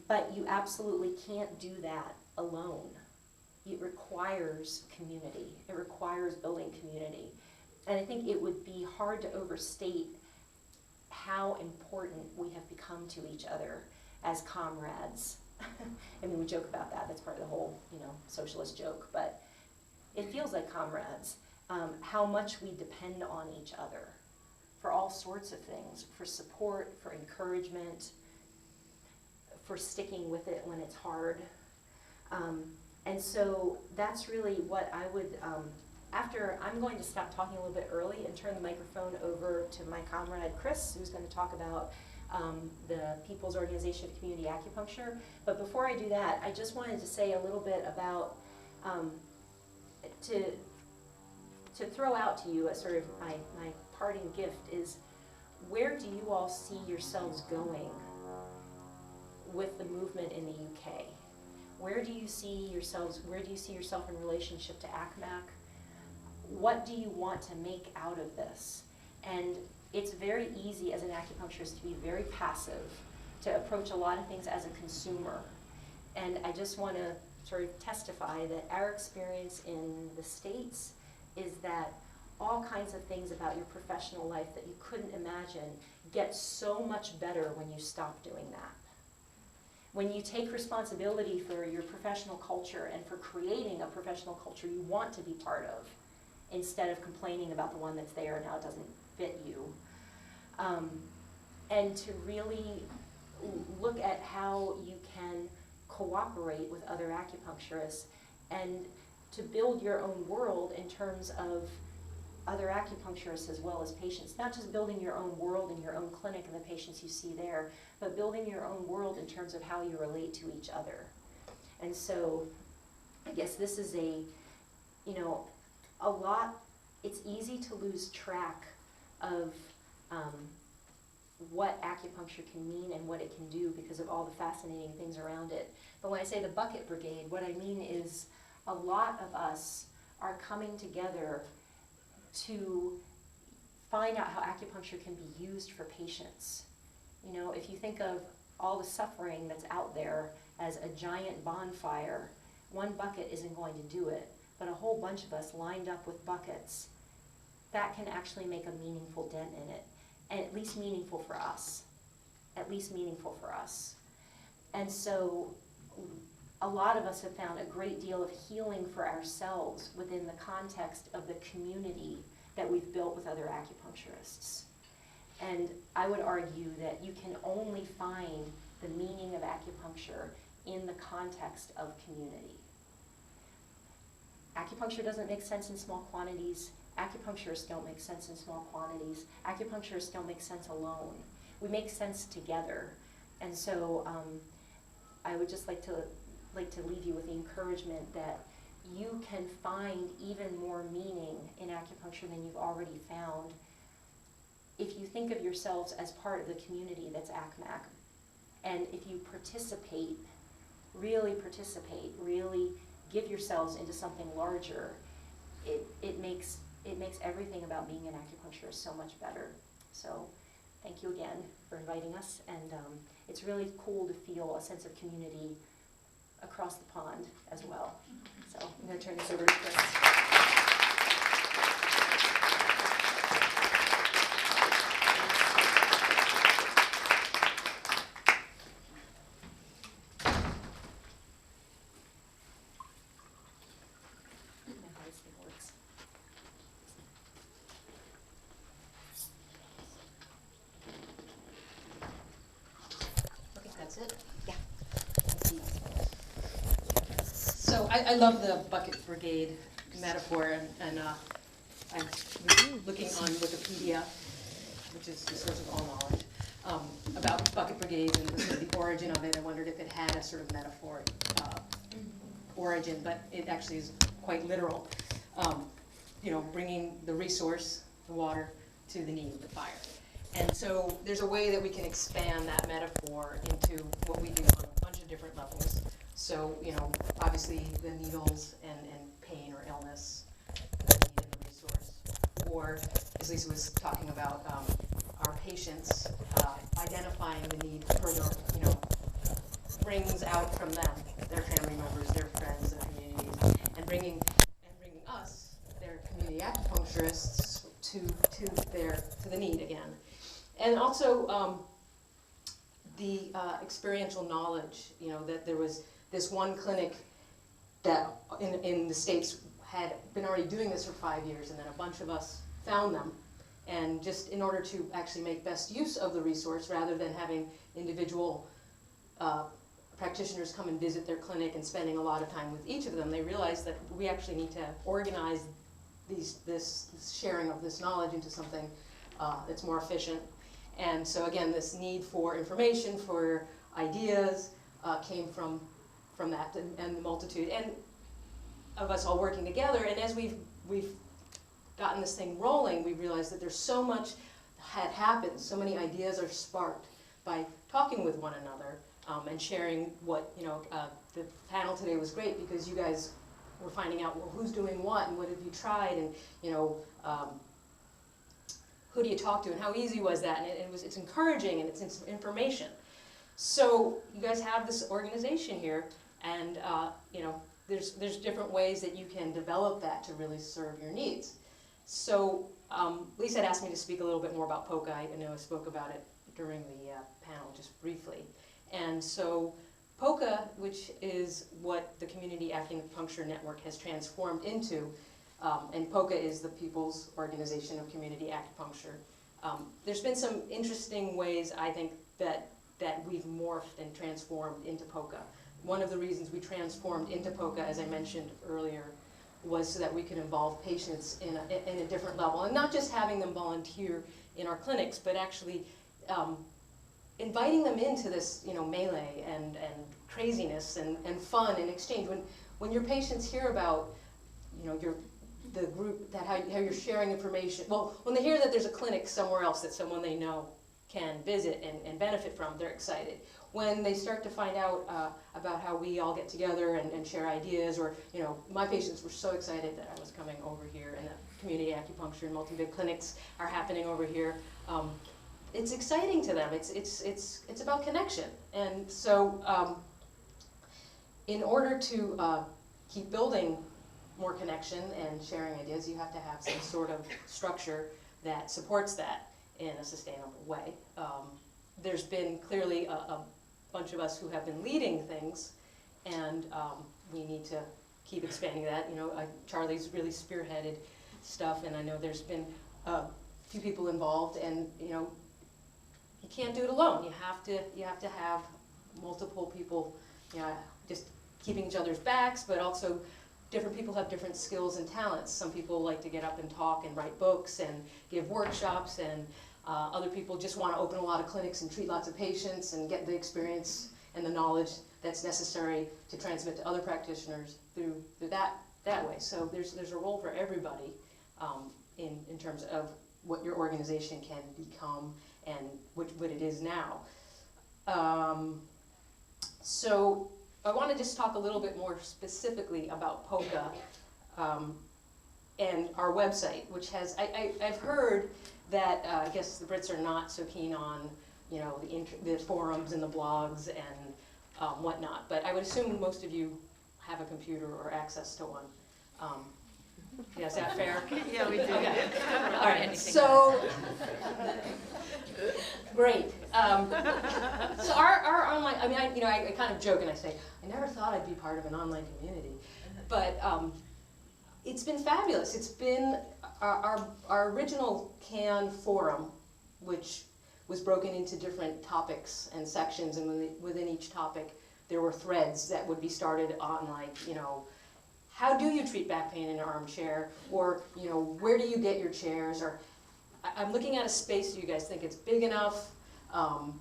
But you absolutely can't do that alone. It requires community. It requires building community. And I think it would be hard to overstate how important we have become to each other as comrades. I mean, we joke about that. That's part of the whole, socialist joke. But it feels like comrades. How much we depend on each other for all sorts of things, for support, for encouragement, for sticking with it when it's hard. And so that's really what I would, after, I'm going to stop talking a little bit early and turn the microphone over to my comrade Chris, who's going to talk about the People's Organization of Community Acupuncture. But before I do that, I just wanted to say a little bit about, to throw out to you as sort of my parting gift is, where do you all see yourselves going with the movement in the UK? Where do you see yourself in relationship to ACMAC? What do you want to make out of this? And it's very easy as an acupuncturist to be very passive, to approach a lot of things as a consumer. And I just want to sort of testify that our experience in the States is that all kinds of things about your professional life that you couldn't imagine get so much better when you stop doing that. When you take responsibility for your professional culture and for creating a professional culture you want to be part of, instead of complaining about the one that's there and how it doesn't fit you. And to really look at how you can cooperate with other acupuncturists and to build your own world in terms of other acupuncturists as well as patients. Not just building your own world in your own clinic and the patients you see there, but building your own world in terms of how you relate to each other. And so I guess this is a lot, it's easy to lose track of what acupuncture can mean and what it can do because of all the fascinating things around it. But when I say the bucket brigade, what I mean is a lot of us are coming together to find out how acupuncture can be used for patients. If you think of all the suffering that's out there as a giant bonfire, one bucket isn't going to do it, but a whole bunch of us lined up with buckets, that can actually make a meaningful dent in it, and at least meaningful for us. At least meaningful for us. And so a lot of us have found a great deal of healing for ourselves within the context of the community that we've built with other acupuncturists. And I would argue that you can only find the meaning of acupuncture in the context of community. Acupuncture doesn't make sense in small quantities. Acupuncturists don't make sense in small quantities. Acupuncturists don't make sense alone. We make sense together. And so I would just like to leave you with the encouragement that you can find even more meaning in acupuncture than you've already found if you think of yourselves as part of the community that's ACMAC. And if you really give yourselves into something larger, it makes everything about being an acupuncturist so much better. So thank you again for inviting us, and it's really cool to feel a sense of community across the pond as well. So I'm going to turn this over to Chris. That's it? Yeah. So I love the bucket brigade metaphor, and I'm looking on Wikipedia, which is the source of all knowledge, about bucket brigades and the origin of it. I wondered if it had a sort of metaphoric origin, but it actually is quite literal. Bringing the resource, the water, to the need, the fire. And so there's a way that we can expand that metaphor into what we do on a bunch of different levels. So, obviously the needles and pain or illness, the need and the resource. Or, as Lisa was talking about, our patients identifying the need to further, springs out from them, their family members, their friends, their communities, and bringing us, their community acupuncturists, to the need again. And also the experiential knowledge, you know, that there was this one clinic that in the States had been already doing this for 5 years, and then a bunch of us found them. And just in order to actually make best use of the resource, rather than having individual practitioners come and visit their clinic and spending a lot of time with each of them, they realized that we actually need to organize this sharing of this knowledge into something that's more efficient. And so again, this need for information, for ideas, came from that, and the multitude and of us all working together. And as we've gotten this thing rolling, we realized that there's so much had happened, so many ideas are sparked by talking with one another and sharing what, you know, the panel today was great because you guys were finding out, well, who's doing what and what have you tried, and, you know, who do you talk to and how easy was that, and it's encouraging and it's information. So you guys have this organization here, and you know, there's different ways that you can develop that to really serve your needs. So Lisa had asked me to speak a little bit more about POCA. I know I spoke about it during the panel just briefly. And so POCA, which is what the Community Acupuncture Network has transformed into, and POCA is the People's Organization of Community Acupuncture. There's been some interesting ways, I think, that we've morphed and transformed into POCA. One of the reasons we transformed into POCA, as I mentioned earlier, was so that we could involve patients in a different level, and not just having them volunteer in our clinics, but actually inviting them into this, you know, melee and craziness and fun and exchange. When your patients hear about, you know, the group, that how you're sharing information, well, when they hear that there's a clinic somewhere else that someone they know can visit and benefit from, they're excited. When they start to find out about how we all get together and share ideas, or, you know, my patients were so excited that I was coming over here, and that community acupuncture and multibed clinics are happening over here. It's exciting to them. It's about connection. And so in order to keep building more connection and sharing ideas, you have to have some sort of structure that supports that in a sustainable way. There's been clearly a bunch of us who have been leading things, and we need to keep expanding that. You know, Charlie's really spearheaded stuff, and I know there's been a few people involved, and, you know, you can't do it alone. You have to have multiple people, you know, just keeping each other's backs, but also different people have different skills and talents. Some people like to get up and talk and write books and give workshops, and other people just want to open a lot of clinics and treat lots of patients and get the experience and the knowledge that's necessary to transmit to other practitioners through that way. So there's a role for everybody in terms of what your organization can become and what it is now. So I want to just talk a little bit more specifically about POCA and our website, which has, I've heard that I guess the Brits are not so keen on, you know, the forums and the blogs and whatnot, but I would assume most of you have a computer or access to one. Yeah, is that fair? Yeah, we do. Okay. All right. So great. So our online, I mean, I kind of joke and I say, I never thought I'd be part of an online community, but it's been fabulous. It's been our original CAN forum, which was broken into different topics and sections, and within each topic there were threads that would be started on, like, you know, how do you treat back pain in an armchair, or, you know, where do you get your chairs, or I'm looking at a space, do you guys think it's big enough?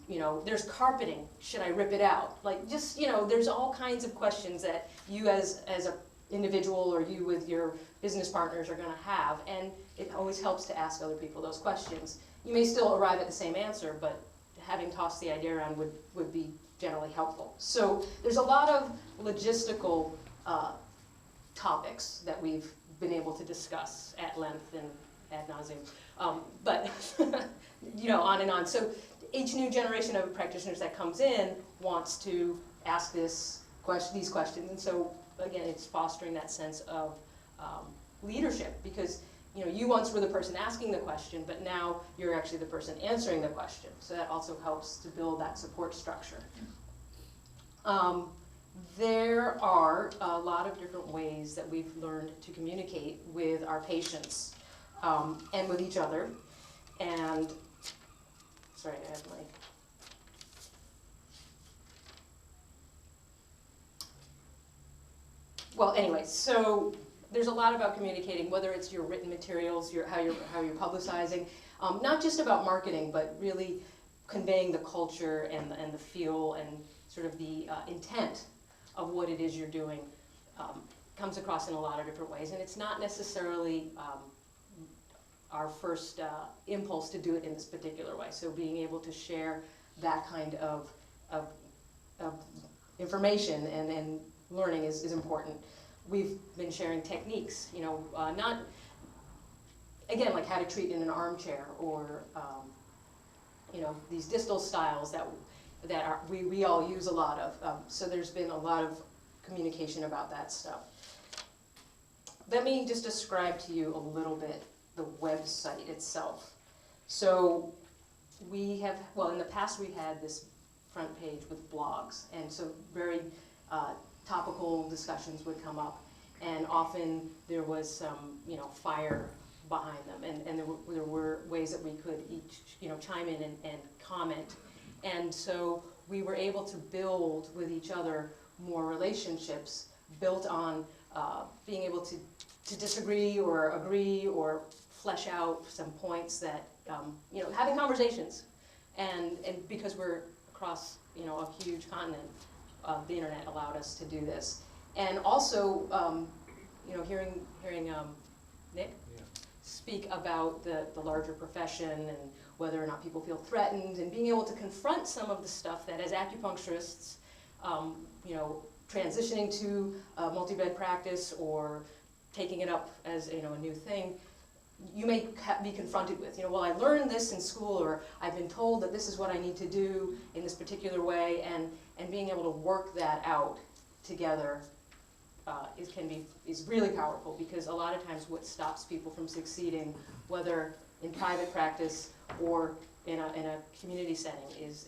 You know, there's carpeting, should I rip it out? Like, just, you know, there's all kinds of questions that you as a individual or you with your business partners are going to have, and it always helps to ask other people those questions. You may still arrive at the same answer, but having tossed the idea around would be generally helpful. So there's a lot of logistical topics that we've been able to discuss at length and ad nauseum. But you know, on and on. So each new generation of practitioners that comes in wants to ask these questions, and so again, it's fostering that sense of leadership, because you know, you once were the person asking the question, but now you're actually the person answering the question. So that also helps to build that support structure. There are a lot of different ways that we've learned to communicate with our patients and with each other. And, sorry, I have my... Well, anyway, so there's a lot about communicating, whether it's your written materials, how you're publicizing, not just about marketing, but really conveying the culture and the feel and sort of the intent of what it is you're doing comes across in a lot of different ways. And it's not necessarily our first impulse to do it in this particular way. So being able to share that kind of information and learning is important. We've been sharing techniques, you know, not, again, like how to treat in an armchair, or, you know, these distal styles that we all use a lot of. So there's been a lot of communication about that stuff. Let me just describe to you a little bit the website itself. So we have, well, in the past we had this front page with blogs, and so very topical discussions would come up, and often there was some, you know, fire behind them, and there were ways that we could each, you know, chime in and comment. And so we were able to build with each other more relationships built on being able to disagree or agree or flesh out some points that, you know, having conversations. And because we're across, you know, a huge continent, the internet allowed us to do this. And also, you know, hearing Nick speak about the larger profession and whether or not people feel threatened, and being able to confront some of the stuff that as acupuncturists, you know, transitioning to multi-bed practice or taking it up as, you know, a new thing, you may be confronted with, you know, well, I learned this in school, or I've been told that this is what I need to do in this particular way, and being able to work that out together is really powerful, because a lot of times what stops people from succeeding, whether in private practice or in a community setting, is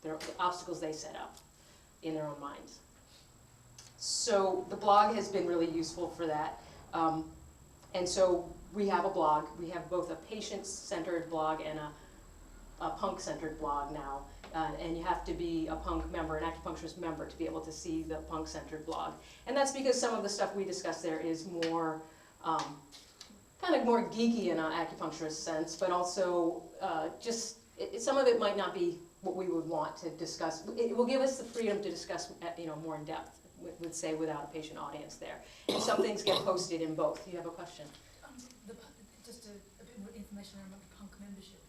the obstacles they set up in their own minds. So the blog has been really useful for that. And so we have a blog. We have both a patient-centered blog and a punk-centered blog now. And you have to be a punk member, an acupuncturist member, to be able to see the punk-centered blog. And that's because some of the stuff we discuss there is more, kind of more geeky in an acupuncturist sense, but also just, some of it might not be what we would want to discuss. It will give us the freedom to discuss, you know, more in depth, would say, without a patient audience there. And some things get posted in both. You have a question? Just a bit more information around the punk membership.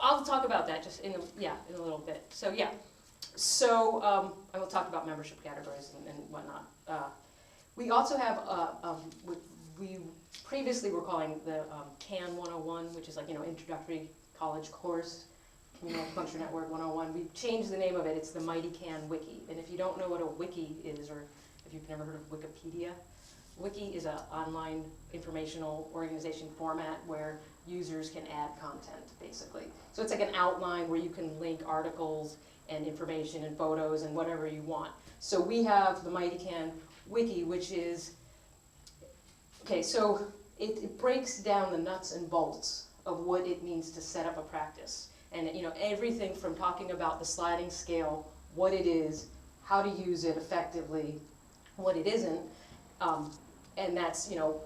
I'll talk about that just in a little bit. So yeah, so I will talk about membership categories and whatnot. We also have we previously were calling the CAN 101, which is like, you know, introductory college course, Community and Multibed Acupuncture 101. We changed the name of it. It's the Mighty Can Wiki. And if you don't know what a wiki is, or if you've never heard of Wikipedia, Wiki is an online informational organization format where users can add content, basically. So it's like an outline where you can link articles and information and photos and whatever you want. So we have the Mighty Can Wiki, which is, okay, so it breaks down the nuts and bolts of what it means to set up a practice. And, you know, everything from talking about the sliding scale, what it is, how to use it effectively, what it isn't, and that's, you know,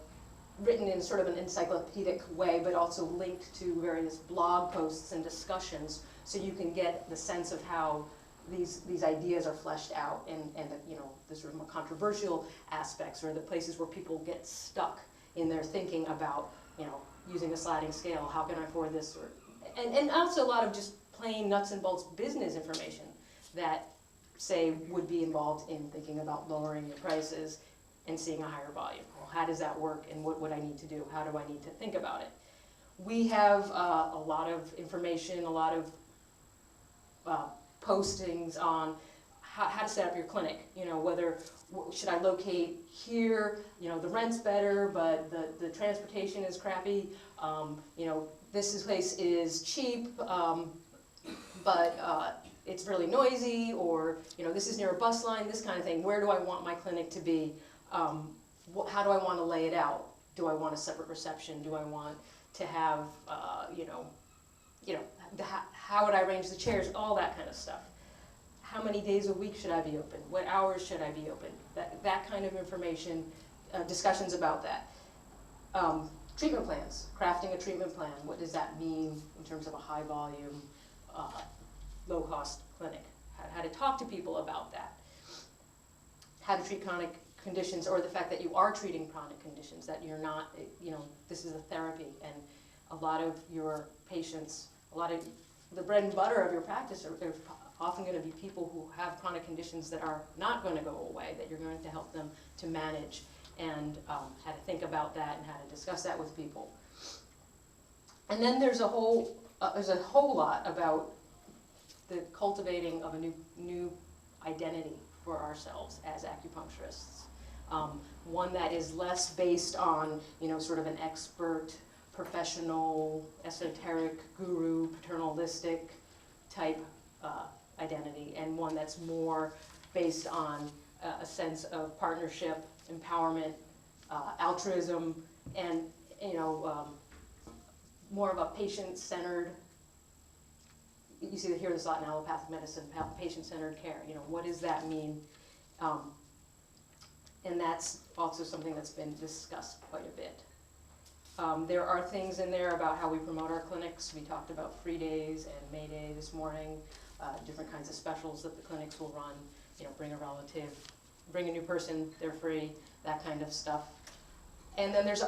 written in sort of an encyclopedic way, but also linked to various blog posts and discussions, so you can get the sense of how these ideas are fleshed out, and the, you know, the sort of more controversial aspects, or the places where people get stuck in their thinking about, you know, using a sliding scale, how can I afford this, or, and also a lot of just plain nuts and bolts business information that, say, would be involved in thinking about lowering your prices and seeing a higher volume. Well, how does that work, and what would I need to do? How do I need to think about it? we have a lot of information, a lot of postings on how to set up your clinic. You know, whether should I locate here? You know, the rent's better, but the transportation is crappy. You know, this place is cheap, but it's really noisy, or you know, this is near a bus line. This kind of thing. Where do I want my clinic to be? How do I want to lay it out? Do I want a separate reception? Do I want to have, how would I arrange the chairs? All that kind of stuff. How many days a week should I be open? What hours should I be open? That kind of information, discussions about that. Treatment plans, crafting a treatment plan. What does that mean in terms of a high volume, low cost clinic? How to talk to people about that. How to treat chronic conditions, or the fact that you are treating chronic conditions, that you're not, you know, this is a therapy, and a lot of your patients, a lot of the bread and butter of your practice are often going to be people who have chronic conditions that are not going to go away, that you're going to help them to manage, and how to think about that and how to discuss that with people. And then there's a whole lot about the cultivating of a new identity for ourselves as acupuncturists. One that is less based on, you know, sort of an expert, professional, esoteric, guru, paternalistic type identity, and one that's more based on a sense of partnership, empowerment, altruism, and, you know, more of a patient-centered. You hear this a lot in allopathic medicine, patient-centered care. You know, what does that mean? And that's also something that's been discussed quite a bit. There are things in there about how we promote our clinics. We talked about free days and May Day this morning, different kinds of specials that the clinics will run. You know, bring a relative, bring a new person, they're free, that kind of stuff. And then there's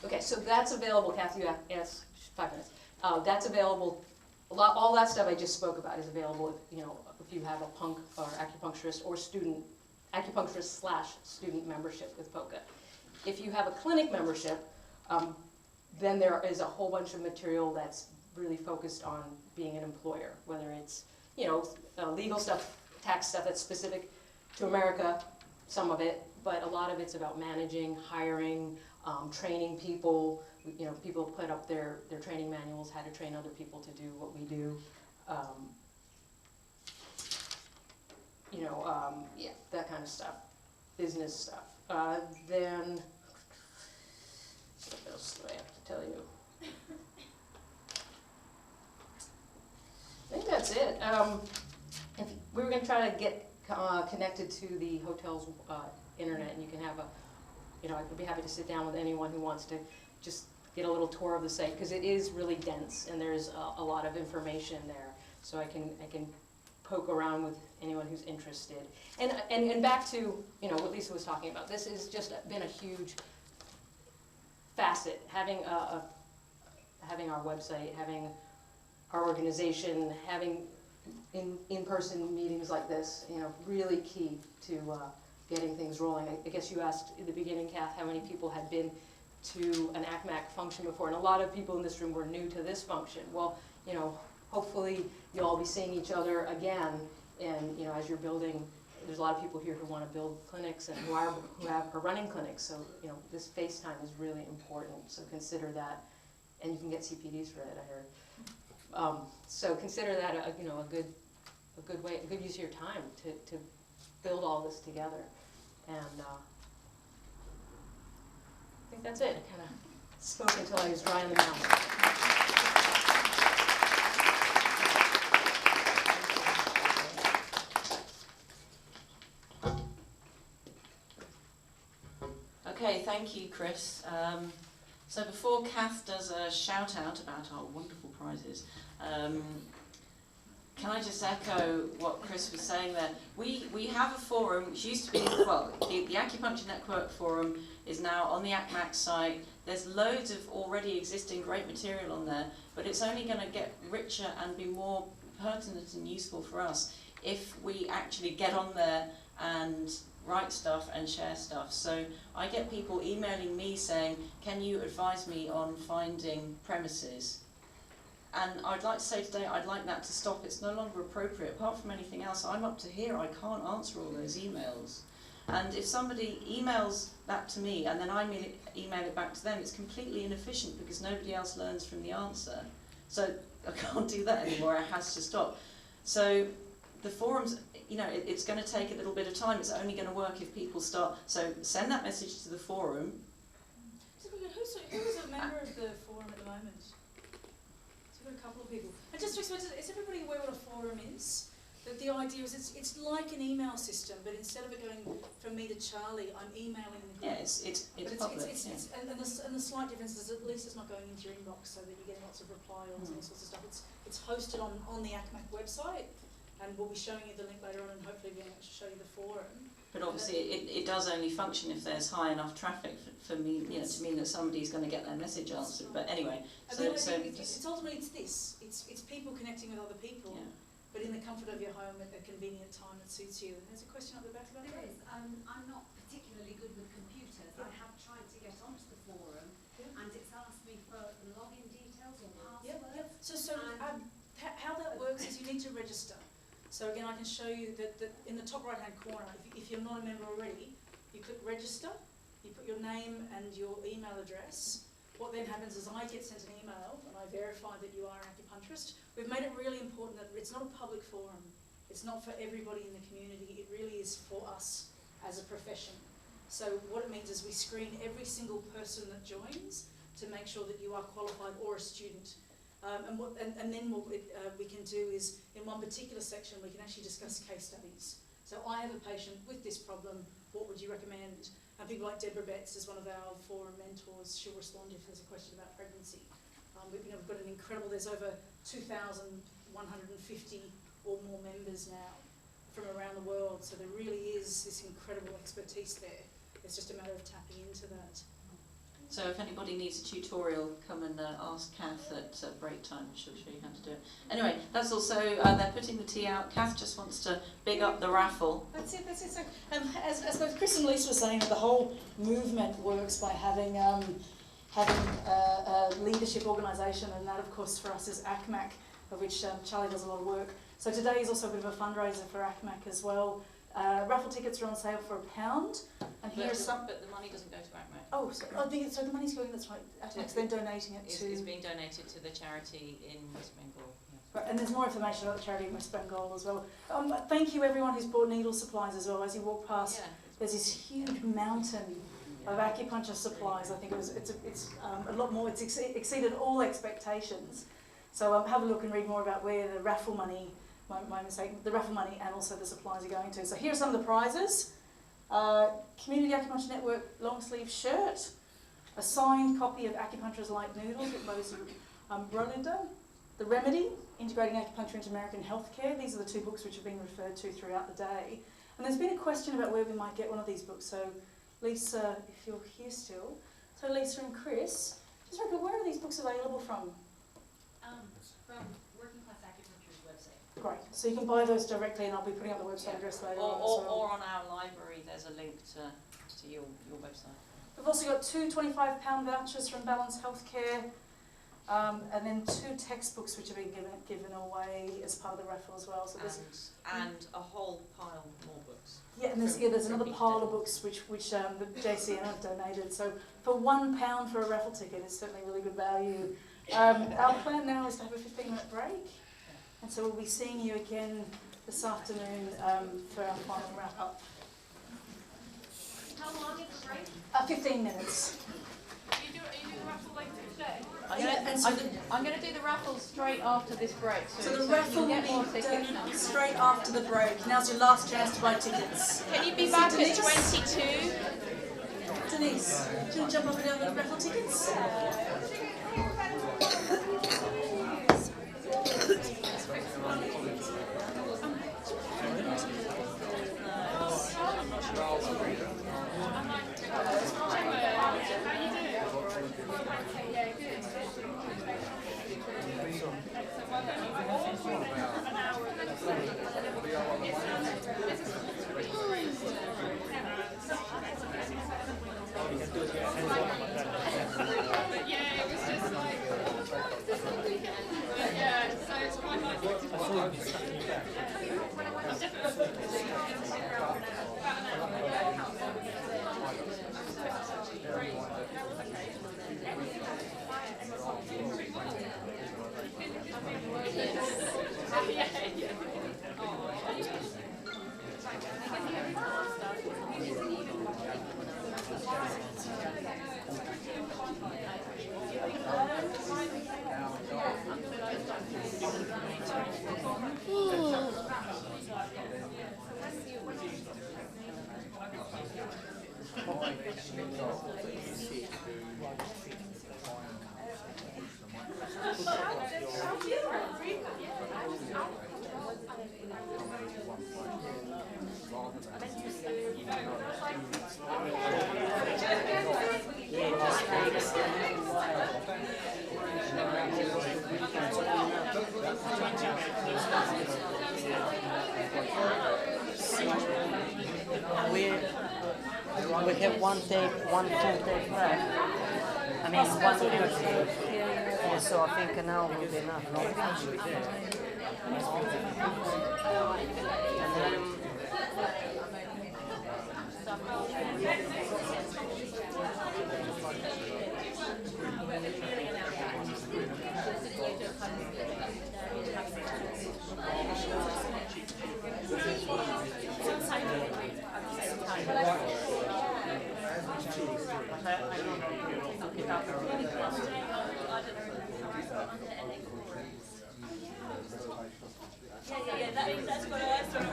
okay, so that's available. Kathy, you asked 5 minutes. That's available. All that stuff I just spoke about is available if, you know, if you have a punk or acupuncturist or acupuncturist/student membership with POCA. If you have a clinic membership, then there is a whole bunch of material that's really focused on being an employer, whether it's, you know, legal stuff, tax stuff that's specific to America, some of it, but a lot of it's about managing, hiring, training people. You know, people put up their training manuals, how to train other people to do what we do. Yeah, that kind of stuff, business stuff. Then, what else do I have to tell you? I think that's it. If we were going to try to get connected to the hotel's internet, and you can have I could be happy to sit down with anyone who wants to just get a little tour of the site, because it is really dense and there's a lot of information there. So I can poke around with anyone who's interested. And back to, you know, what Lisa was talking about. This has just been a huge facet. Having having our website, having our organization, having in-person meetings like this, you know, really key to getting things rolling. I guess you asked in the beginning, Kath, how many people had been to an ACMAC function before, and a lot of people in this room were new to this function. Well, you know, hopefully you'll all be seeing each other again, and you know, as you're building, there's a lot of people here who want to build clinics and who are running clinics. So you know, this FaceTime is really important. So consider that, and you can get CPDs for it, I heard. So consider that a good way, a good use of your time to build all this together. And I think that's it. I kind of spoke until I was dry in the mouth. Okay, thank you, Chris. So before Kath does a shout out about our wonderful prizes, can I just echo what Chris was saying there? We have a forum which used to be, well, the Acupuncture Network forum is now on the ACMAC site. There's loads of already existing great material on there, but it's only going to get richer and be more pertinent and useful for us if we actually get on there and write stuff and share stuff. So I get people emailing me saying, can you advise me on finding premises? And I'd like to say today, I'd like that to stop. It's no longer appropriate. Apart from anything else, I'm up to here. I can't answer all those emails. And if somebody emails that to me and then I email it back to them, it's completely inefficient because nobody else learns from the answer. So I can't do that anymore. It has to stop. So the forums, you know, it's going to take a little bit of time. It's only going to work if people start. So send that message to the forum. So who's a member of the forum at the moment? So we've got a couple of people. And just to explain, is everybody aware what a forum is? That the idea is it's like an email system, but instead of it going from me to Charlie, I'm emailing the group. Yeah, it's public. And the slight difference is at least it's not going into your inbox so that you're getting lots of reply all sorts of stuff. It's hosted on the ACMAC website, and we'll be showing you the link later on, and hopefully we'll be able to show you the forum. But obviously it does only function if there's high enough traffic for me, you know, to mean that somebody's going to get their message answered. But anyway, it's ultimately this. It's people connecting with other people. Yeah. But in the comfort of your home at a convenient time that suits you. And there's a question up the back about it. There is. I'm not particularly good with computers. I have tried to get onto the forum, and it's asked me for login details or passwords. How that works is you need to register. So again, I can show you that in the top right-hand corner, if you're not a member already, you click register, you put your name and your email address. What then happens is I get sent an email and I verify that you are an acupuncturist. We've made it really important that it's not a public forum. It's not for everybody in the community. It really is for us as a profession. So what it means is we screen every single person that joins to make sure that you are qualified or a student. And then what we can do is, in one particular section, we can actually discuss case studies. So I have a patient with this problem, what would you recommend? And people like Deborah Betts is one of our forum mentors. She'll respond if there's a question about pregnancy. We've got an incredible, there's over 2,150 or more members now from around the world. So there really is this incredible expertise there. It's just a matter of tapping into that. So if anybody needs a tutorial, come and ask Kath at break time. She'll show you how to do it. Anyway, that's also, they're putting the tea out. Kath just wants to big up the raffle. That's it. So, as both Chris and Lisa were saying, the whole movement works by having a leadership organisation, and that, of course, for us is ACMAC, of which Charlie does a lot of work. So today is also a bit of a fundraiser for ACMAC as well. Raffle tickets are on sale for £1, and here's some. But the money doesn't go to ACMAC. Oh, so the money's going. That's right. ACMAC's then donating it to. It's being donated to the charity in West Bengal. Yeah. Right, and there's more information about the charity in West Bengal as well. Thank you everyone who's bought needle supplies as well. As you walk past, there's this huge mountain of acupuncture supplies. I think it's a lot more. It's exceeded all expectations. So have a look and read more about where the raffle money. My mistake. The raffle money and also the supplies are going to. So here are some of the prizes. Community Acupuncture Network long sleeve shirt, a signed copy of Acupuncture's Light Noodles with Moses Rohleder, The Remedy, Integrating Acupuncture into American Healthcare. These are the two books which have been referred to throughout the day. And there's been a question about where we might get one of these books. So Lisa, if you're here still. So Lisa and Chris, just reckon, where are these books available from? From Working Class Acupuncture's website. Great. So you can buy those directly, and I'll be putting up the website address later on as well. Or on our library, there's a link to your website. We've also got two £25 vouchers from Balance Healthcare, and then 2 textbooks which are being given away as part of the raffle as well. So and a whole pile more books. Yeah, and there's another pile of books which the JCN have donated. So for £1 for a raffle ticket, it's certainly really good value. Our plan now is to have a 15-minute break, and so we'll be seeing you again this afternoon for our final wrap-up. How long is the break? 15 minutes. Are you doing the raffle later today? I'm going to do the raffle straight after this break. So the raffle will be done straight after the break. Now's your last chance to buy tickets. Can you be back at 22? Denise, do you want to jump up and down the raffle tickets? We have one full tape left. I mean, one good tape. Yeah, so I think an hour will be enough. And then, That's what I thought.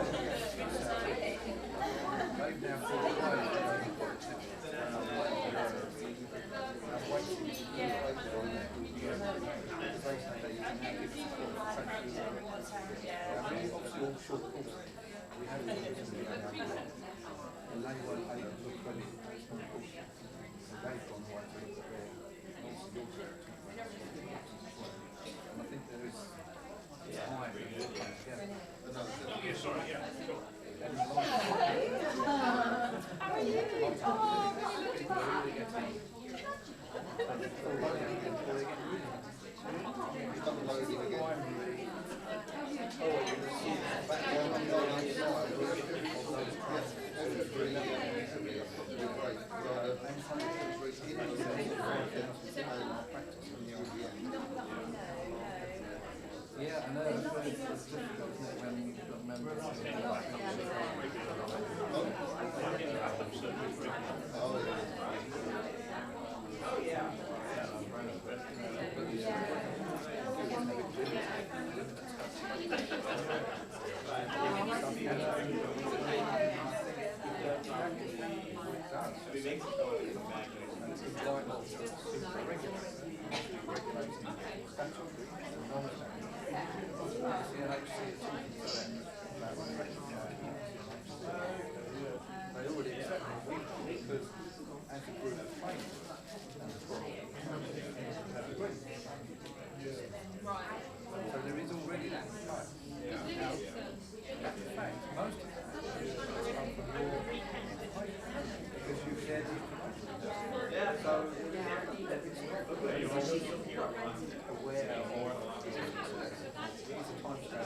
Yeah, I know. It's difficult, isn't it, when you've got members they already accept it because as a group of training, so there is already that type. Now, in fact, most of that come from your because you share the information. So it's not aware of it's a time scale.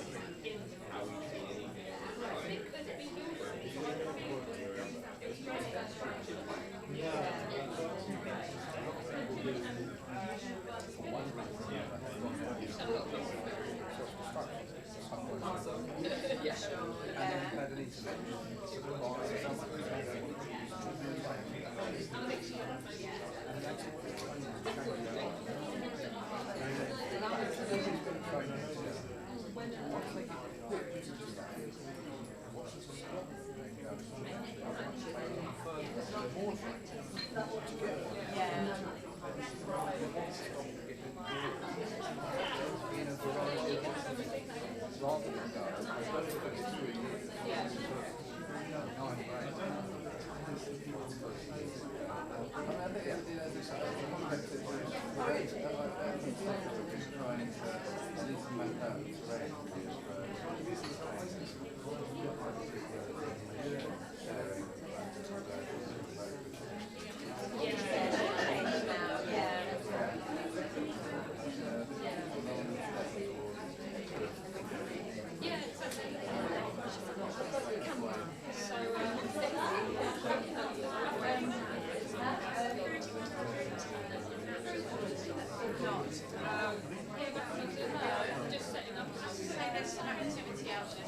Just setting up. there's some activity out there.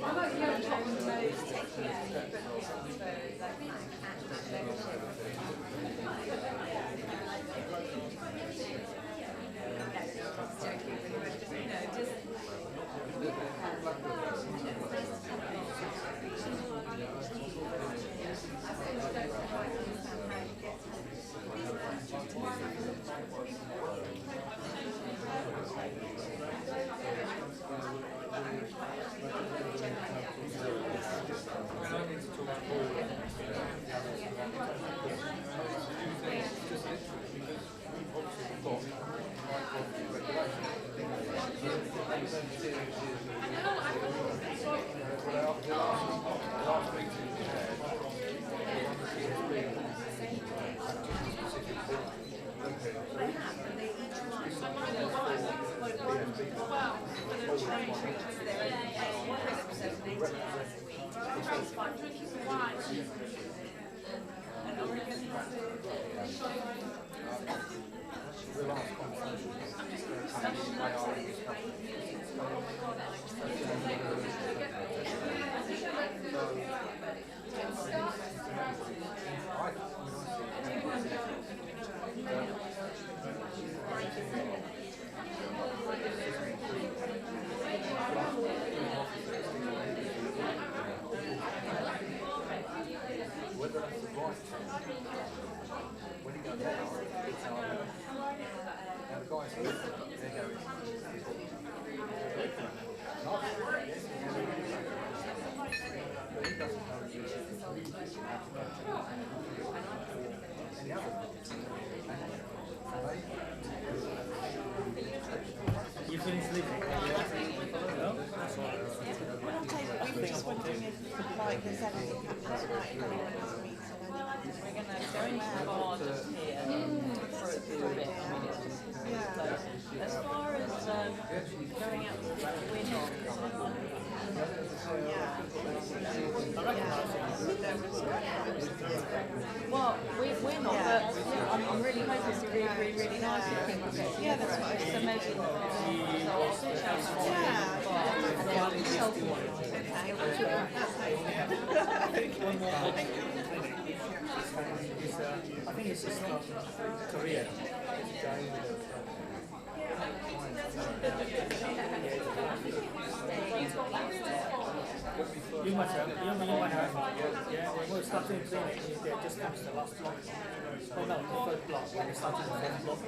I'm actually on top of the nose taking it, but You finished living? No? That's all right. We were just wondering if, like, there's anything happening tonight, if anyone needs a meeting. We're going to go into the bar just here for a bit. I mean, it's just close. As far as going out to dinner, we're not. Well, we're not, but I'm really hoping to be really, really nice if people get together. Yeah, that's what I was So maybe the bar. So I'll switch out some Yeah. bar and then I'll help you. One more clinic. I think it's just not Korea. You might have, you might have, yeah, when we're starting the clinic, it just comes to the last block. Oh no, the third block, when we're starting the fourth block.